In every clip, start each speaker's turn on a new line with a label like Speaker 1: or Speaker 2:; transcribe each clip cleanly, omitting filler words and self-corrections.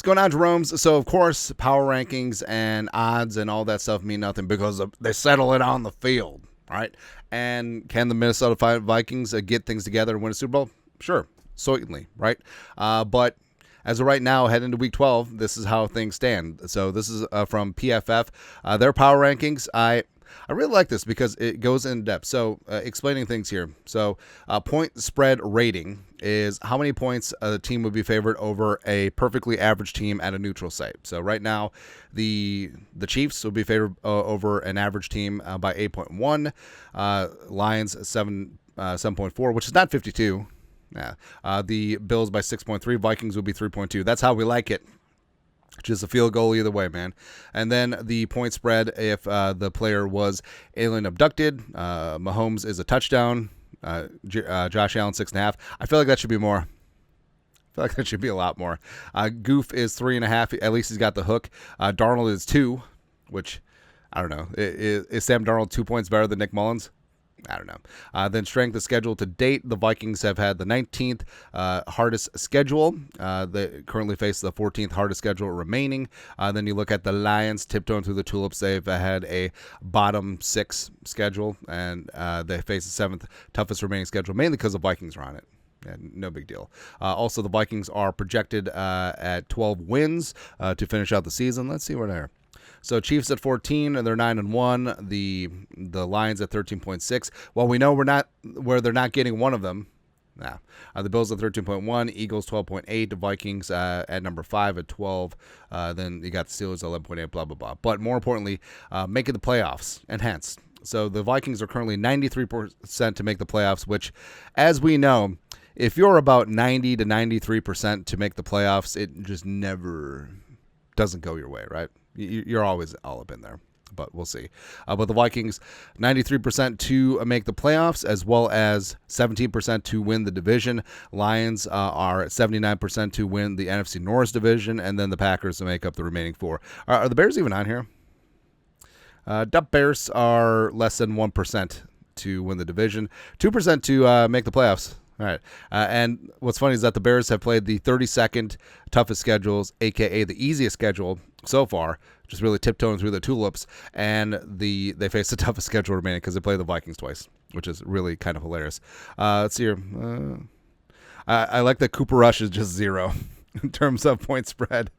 Speaker 1: going on, Jerome's? So, of course, power rankings and odds and all that stuff mean nothing because they settle it on the field, right? And can the Minnesota Vikings get things together and win a Super Bowl? Sure, certainly, right? But as of right now, heading into Week 12, this is how things stand. So this is from PFF. Their power rankings, I really like this because it goes in depth. So explaining things here. So point spread rating is how many points a team would be favored over a perfectly average team at a neutral site. So right now, the Chiefs would be favored over an average team by 8.1. Lions 7.4, which is not 52. Yeah. The Bills by 6.3. Vikings would be 3.2. That's how we like it. Just a field goal either way, man. And then the point spread if the player was alien abducted. Mahomes is a touchdown. Josh Allen 6.5. I feel like that should be more. I feel like that should be a lot more. Goof is 3.5. At least he's got the hook. Darnold is 2, which I don't know. Is Sam Darnold 2 points better than Nick Mullins? I don't know. Then strength of schedule to date, the Vikings have had the 19th hardest schedule. They currently face the 14th hardest schedule remaining. Then you look at the Lions tiptoeing through the tulips. They've had a bottom 6 schedule, and they face the 7th toughest remaining schedule, mainly because the Vikings are on it. Yeah, no big deal. Also, the Vikings are projected at 12 wins to finish out the season. Let's see where they are. So Chiefs at 14, and they're 9-1. The Lions at 13.6. Well, we know they're not getting one of them. Nah. The Bills at 13.1, Eagles 12.8, the Vikings at number 5 at 12. Then you got the Steelers at 11.8, blah, blah, blah. But more importantly, making the playoffs, enhanced. So the Vikings are currently 93% to make the playoffs, which, as we know, if you're about 90 to 93% to make the playoffs, it just never doesn't go your way, right? You're always all up in there, but we'll see. But the Vikings, 93% to make the playoffs, as well as 17% to win the division. Lions are at 79% to win the NFC North division, and then the Packers to make up the remaining 4. Are the Bears even on here? The Bears are less than 1% to win the division, 2% to make the playoffs. All right. And what's funny is that the Bears have played the 32nd toughest schedules, a.k.a. the easiest schedule so far, just really tiptoeing through the tulips, and they face the toughest schedule remaining because they play the Vikings twice, which is really kind of hilarious. Let's see here. I like that Cooper Rush is just 0 in terms of point spread.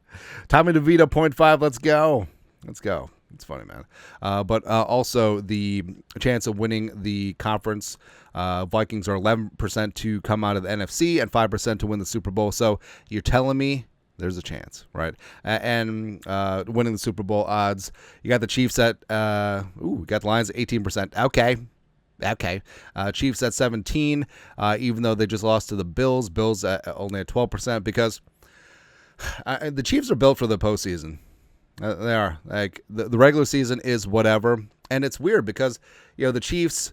Speaker 1: Tommy DeVito, 0.5. Let's go. It's funny, man. But also the chance of winning the conference, Vikings are 11% to come out of the NFC and 5% to win the Super Bowl. So you're telling me there's a chance, right? And winning the Super Bowl odds, you got the Chiefs at, we got the Lions at 18%. Okay. Chiefs at 17, even though they just lost to the Bills. Bills only at 12% because the Chiefs are built for the postseason. They are. Like the regular season is whatever, and it's weird because the Chiefs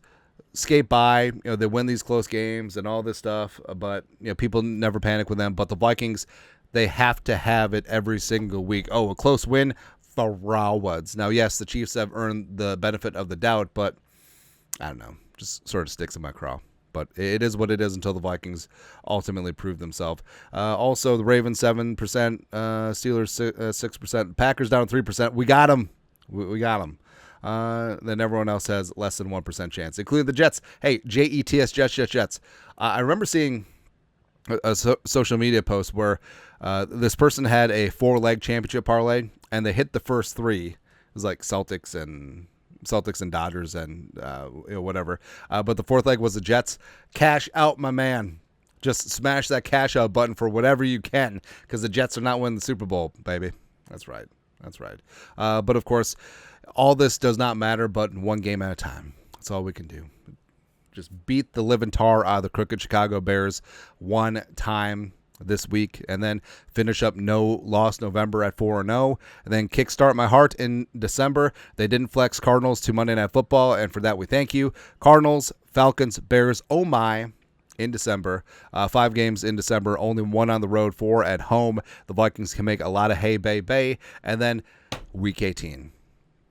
Speaker 1: skate by. They win these close games and all this stuff, but people never panic with them. But the Vikings, they have to have it every single week. Oh, a close win for Rawwoods. Now, yes, the Chiefs have earned the benefit of the doubt, but I don't know, just sort of sticks in my craw. But it is what it is until the Vikings ultimately prove themselves. Also, the Ravens 7%, Steelers 6%, Packers down 3%. We got them. We got them. Then everyone else has less than 1% chance, including the Jets. Hey, Jets, Jets. I remember seeing a social media post where this person had a 4-leg championship parlay, and they hit the first 3. It was like Celtics and Dodgers and whatever. But the 4th leg was the Jets. Cash out, my man. Just smash that cash out button for whatever you can because the Jets are not winning the Super Bowl, baby. That's right. But, of course, all this does not matter but one game at a time. That's all we can do. Just beat the living tar out of the crooked Chicago Bears one time this week, and then finish up no loss November at 4-0, and then kickstart my heart in December. They didn't flex Cardinals to Monday Night Football, and for that we thank you. Cardinals, Falcons, Bears, oh my, in December. 5 games in December, only 1 on the road, 4 at home. The Vikings can make a lot of hay, bay, and then week 18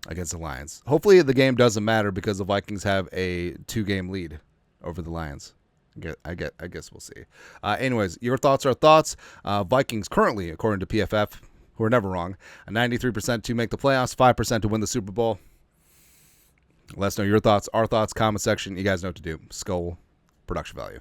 Speaker 1: against the Lions. Hopefully the game doesn't matter because the Vikings have a 2-game lead over the Lions. I guess we'll see. Anyways, your thoughts are thoughts. Vikings currently, according to PFF, who are never wrong, a 93% to make the playoffs, 5% to win the Super Bowl. Let us know your thoughts, our thoughts, comment section. You guys know what to do. Skull production value.